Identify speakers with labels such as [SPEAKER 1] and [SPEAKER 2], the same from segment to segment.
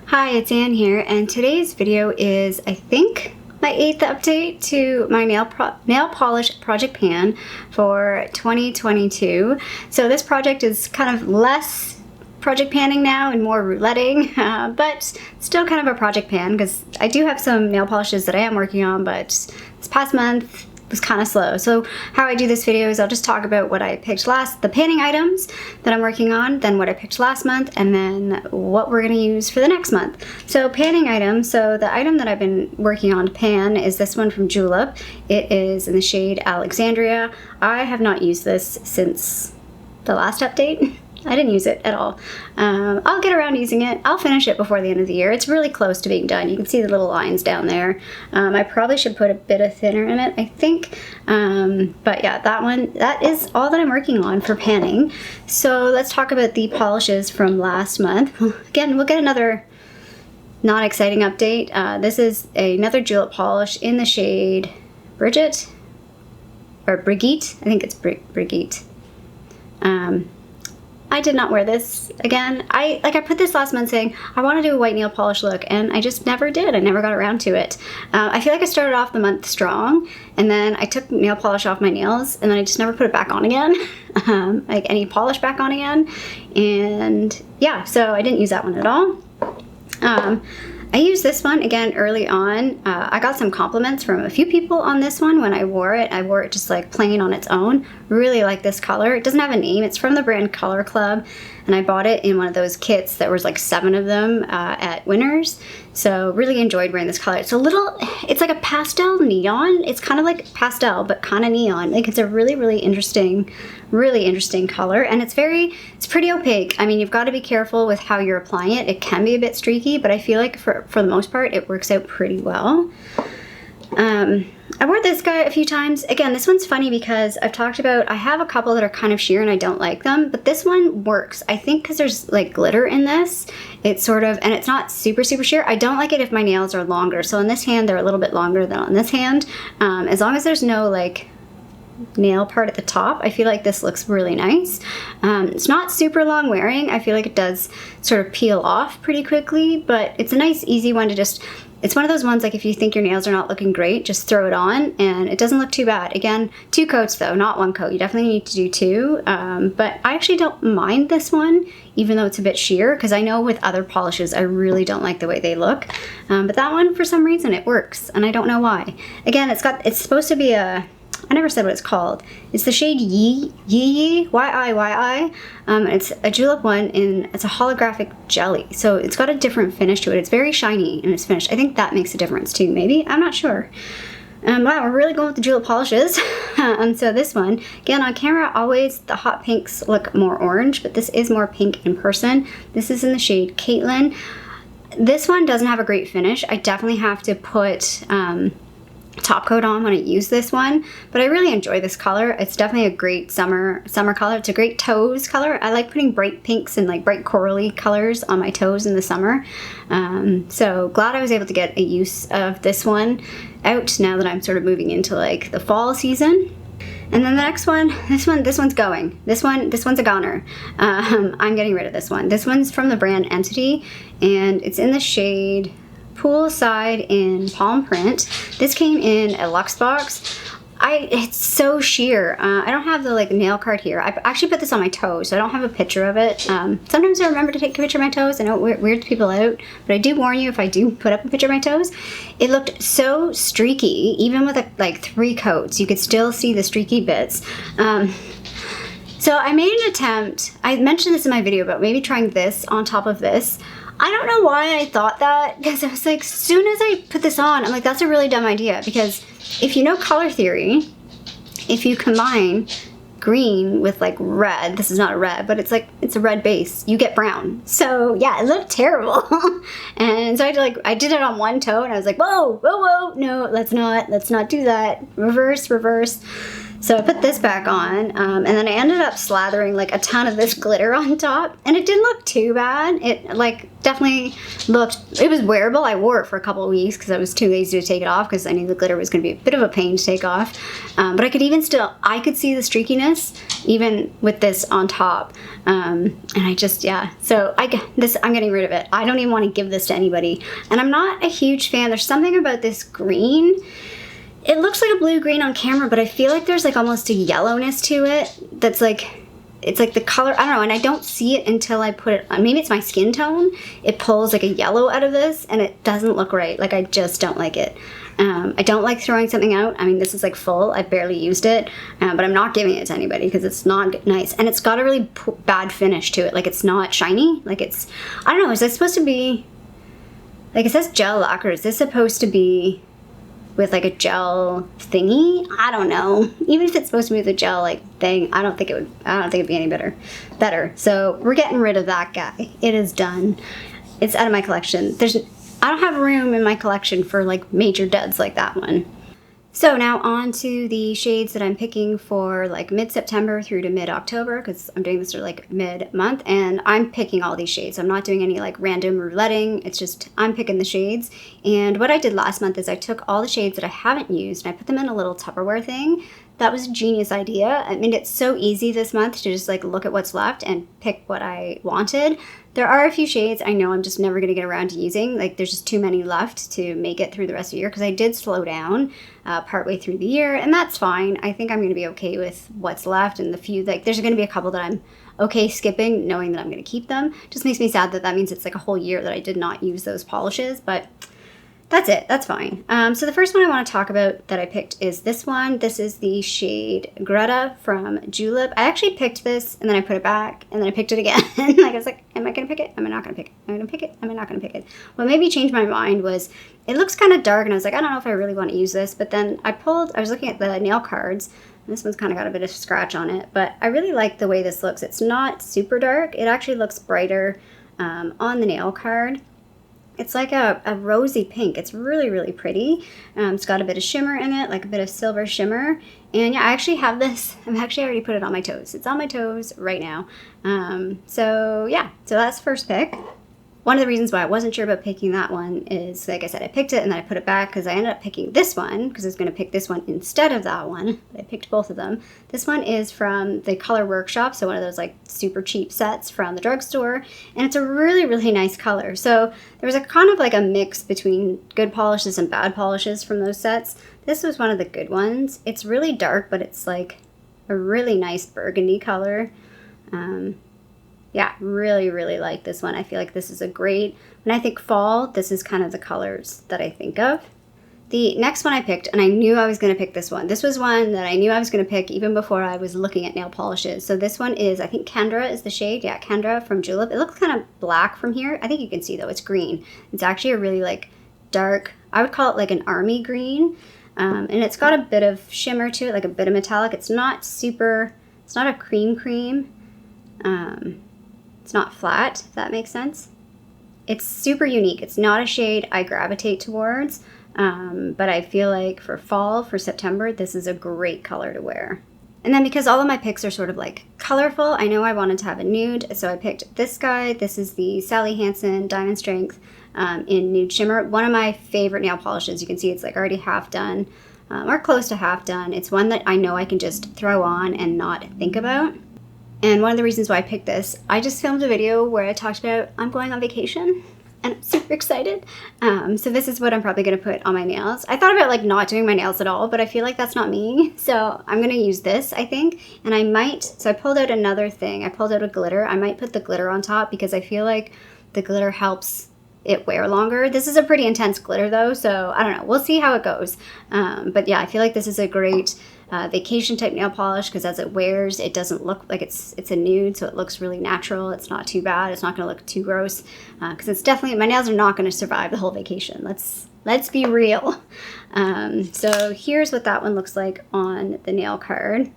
[SPEAKER 1] Hi, it's Anne here, and today's video is, I think, my 8th update to my nail polish project pan for 2022. So this project is kind of less project panning now and more rouletting, but still kind of a project pan because I do have some nail polishes that I am working on, but this past month was kind of slow. So how I do this video is I'll just talk about what I picked the panning items that I'm working on, then what I picked last month, and then what we're gonna use for the next month. So panning items, so the item that I've been working on to pan is this one from Julep. It is in the shade Alexandria. I have not used this since the last update. I didn't use it at all. I'll get around using it. I'll finish it before the end of the year. It's really close to being done. You can see the little lines down there. I probably should put a bit of thinner in it, I think. But yeah, that is all that I'm working on for panning. So let's talk about the polishes from last month. Again, we'll get another not exciting update. This is another Julep polish in the shade Brigitte, or Brigitte. I think it's Brigitte. I did not wear this again. I put this last month saying I want to do a white nail polish look, and I just never did. I never got around to it. I feel like I started off the month strong, and then I took nail polish off my nails, and then I just never put it back on again, like any polish back on again. And yeah, so I didn't use that one at all. I used this one again early on. I got some compliments from a few people on this one when I wore it. I wore it just like plain on its own. Really like this color. It doesn't have a name. It's from the brand Color Club, and I bought it in one of those kits. There was like 7 of them at Winners. So really enjoyed wearing this color. It's like a pastel neon. It's kind of like pastel, but kind of neon. Like it's a really interesting color, and it's pretty opaque. I mean, you've got to be careful with how you're applying it. It can be a bit streaky, but I feel like for the most part, it works out pretty well. I wore this guy a few times. Again, this one's funny because I've talked about, I have a couple that are kind of sheer and I don't like them, but this one works. I think because there's like glitter in this, it's sort of, and it's not super sheer. I don't like it if my nails are longer. So on this hand, they're a little bit longer than on this hand. As long as there's no like nail part at the top, I feel like this looks really nice. It's not super long wearing. I feel like it does sort of peel off pretty quickly, but it's a nice easy one to just, it's one of those ones like if you think your nails are not looking great, just throw it on and it doesn't look too bad. Again, 2 coats though, not 1 coat. You definitely need to do 2, but I actually don't mind this one, even though it's a bit sheer, because I know with other polishes I really don't like the way they look, but that one for some reason it works, and I don't know why. Again, it's supposed to be I never said what it's called. It's the shade Yee, Y-I. It's a Julep one, and it's a holographic jelly. So it's got a different finish to it. It's very shiny in its finish. I think that makes a difference too, maybe. I'm not sure. Wow, we're really going with the Julep polishes. So this one, again, on camera, always the hot pinks look more orange, but this is more pink in person. This is in the shade Caitlin. This one doesn't have a great finish. I definitely have to put top coat on when I use this one, but I really enjoy this color. It's definitely a great summer color. It's a great toes color. I like putting bright pinks and like bright corally colors on my toes in the summer. So glad I was able to get a use of this one out now that I'm sort of moving into like the fall season. And then the next one, this one's going. This one's a goner. I'm getting rid of this one. This one's from the brand Entity, and it's in the shade Poolside in Palm Print. This came in a luxe box. It's so sheer. I don't have the like nail card here. I actually put this on my toes, so I don't have a picture of it. Sometimes I remember to take a picture of my toes. I know it weirds people out, but I do warn you if I do put up a picture of my toes. It looked so streaky, even with like 3 coats. You could still see the streaky bits. So I made an attempt. I mentioned this in my video about maybe trying this on top of this. I don't know why I thought that, because I was like, as soon as I put this on, I'm like, that's a really dumb idea, because if you know color theory, if you combine green with like red, this is not a red, but it's a red base, you get brown. So yeah, it looked terrible. And so I did it on 1 toe, and I was like, whoa, no, let's not do that. Reverse. So I put this back on, and then I ended up slathering like a ton of this glitter on top, and it didn't look too bad. It like definitely looked, it was wearable. I wore it for a couple of weeks because I was too lazy to take it off because I knew the glitter was going to be a bit of a pain to take off. But I could even still, I could see the streakiness even with this on top. And I just, yeah, so I'm getting rid of it. I don't even want to give this to anybody. And I'm not a huge fan. There's something about this green. It looks like a blue-green on camera, but I feel like there's like almost a yellowness to it that's like, it's like the color, I don't know, and I don't see it until I put it on. Maybe it's my skin tone. It pulls like a yellow out of this, and it doesn't look right. Like, I just don't like it. I don't like throwing something out. I mean, this is like full. I've barely used it, but I'm not giving it to anybody because it's not nice. And it's got a really bad finish to it. Like, it's not shiny. Like, it's, I don't know, is this supposed to be, like, it says gel lacquer. Is this supposed to be with like a gel thingy? I don't know. Even if it's supposed to be with a gel like thing, I don't think it'd be any better. So we're getting rid of that guy. It is done. It's out of my collection. I don't have room in my collection for like major duds like that one. So now on to the shades that I'm picking for like mid-September through to mid-October, because I'm doing this for like mid-month, and I'm picking all these shades. I'm not doing any like random rouletting. It's just I'm picking the shades. And what I did last month is I took all the shades that I haven't used and I put them in a little Tupperware thing. That was a genius idea. I mean, it's so easy this month to just like look at what's left and pick what I wanted. There are a few shades I know I'm just never going to get around to using. Like, there's just too many left to make it through the rest of the year because I did slow down partway through the year, and that's fine. I think I'm going to be okay with what's left, and the few, like, there's going to be a couple that I'm okay skipping, knowing that I'm going to keep them. Just makes me sad that that means it's like a whole year that I did not use those polishes, but that's it. That's fine. So the first one I want to talk about that I picked is this one. This is the shade Greta from Julep. I actually picked this, and then I put it back, and then I picked it again. Like, I was like, am I going to pick it? Am I not going to pick it? Am I going to pick it? Am I not going to pick it? What made me change my mind was it looks kind of dark, and I was like, I don't know if I really want to use this. But then I was looking at the nail cards, and this one's kind of got a bit of scratch on it. But I really like the way this looks. It's not super dark. It actually looks brighter on the nail card. It's like a rosy pink. It's really, really pretty. It's got a bit of shimmer in it, like a bit of silver shimmer. And yeah, I actually have this. I've actually already put it on my toes. It's on my toes right now. So yeah, so that's first pick. One of the reasons why I wasn't sure about picking that one is, like I said, I picked it and then I put it back because I ended up picking this one because I was going to pick this one instead of that one. I picked both of them. This one is from the Color Workshop, so one of those like super cheap sets from the drugstore, and it's a really, really nice color. So there was a kind of like a mix between good polishes and bad polishes from those sets. This was one of the good ones. It's really dark, but it's like a really nice burgundy color. Yeah, really, really like this one. I feel like this is a great, when I think fall, this is kind of the colors that I think of. The next one I picked, and I knew I was going to pick this one. This was one that I knew I was going to pick even before I was looking at nail polishes. So this one is, I think Kendra is the shade. Yeah, Kendra from Julep. It looks kind of black from here. I think you can see though, it's green. It's actually a really like dark, I would call it like an army green. And it's got a bit of shimmer to it, like a bit of metallic. It's not super, it's not a cream. It's not flat, if that makes sense. It's super unique. It's not a shade I gravitate towards, but I feel like for fall, for September, this is a great color to wear. And then because all of my picks are sort of like colorful, I know I wanted to have a nude, so I picked this guy. This is the Sally Hansen Diamond Strength in Nude Shimmer. One of my favorite nail polishes. You can see it's like already half done, or close to half done. It's one that I know I can just throw on and not think about. And one of the reasons why I picked this, I just filmed a video where I talked about I'm going on vacation, and I'm super excited. So this is what I'm probably going to put on my nails. I thought about like not doing my nails at all, but I feel like that's not me. So I'm going to use this, I think. And I might, so I pulled out another thing. I pulled out a glitter. I might put the glitter on top because I feel like the glitter helps it wear longer. This is a pretty intense glitter though, so I don't know. We'll see how it goes. But yeah, I feel like this is a great vacation type nail polish because as it wears, it doesn't look like it's a nude, so it looks really natural. It's not too bad. It's not going to look too gross because it's definitely, my nails are not going to survive the whole vacation. Let's be real. So here's what that one looks like on the nail card.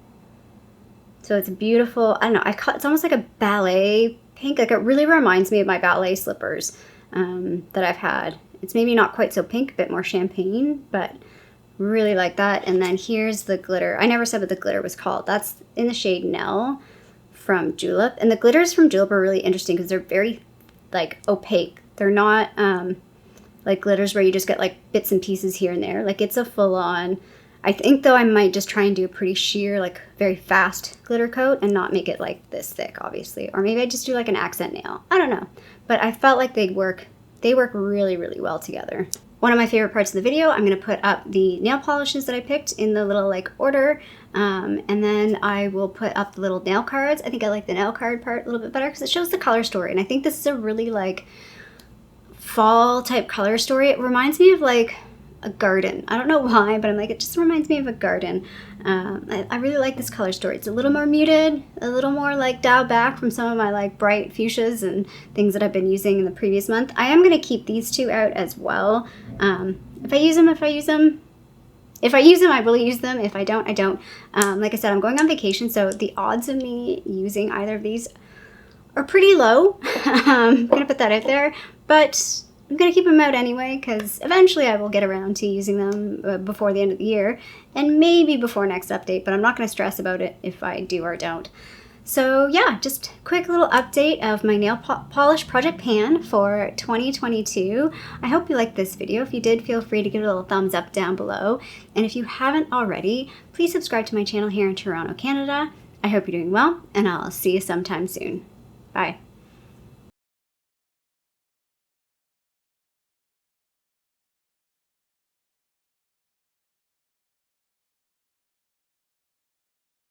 [SPEAKER 1] So it's beautiful. I don't know. It's almost like a ballet pink. Like it really reminds me of my ballet slippers that I've had. It's maybe not quite so pink, a bit more champagne, but Really like that. And then here's the glitter. I never said what the glitter was called. That's in the shade Nell from Julep. And the glitters from Julep are really interesting because they're very like opaque. They're not like glitters where you just get like bits and pieces here and there. Like it's a full on. I think though I might just try and do a pretty sheer, like very fast glitter coat and not make it like this thick, obviously. Or maybe I just do like an accent nail. I don't know. But I felt like they work really, really well together. One of my favorite parts of the video, I'm going to put up the nail polishes that I picked in the little like order. And then I will put up the little nail cards. I think I like the nail card part a little bit better because it shows the color story. And I think this is a really like fall type color story. It reminds me of like a garden. I don't know why, but I'm like, it just reminds me of a garden. I really like this color story. It's a little more muted, a little more like dialed back from some of my like bright fuchsias and things that I've been using in the previous month. I am going to keep these two out as well. If I use them, I will use them. If I don't, I don't. Like I said, I'm going on vacation, so the odds of me using either of these are pretty low. I'm going to put that out there, but I'm going to keep them out anyway because eventually I will get around to using them before the end of the year and maybe before next update, but I'm not going to stress about it if I do or don't. So yeah, just quick little update of my nail polish project pan for 2022. I hope you liked this video. If you did, feel free to give it a little thumbs up down below. And if you haven't already, please subscribe to my channel here in Toronto, Canada. I hope you're doing well, and I'll see you sometime soon. Bye.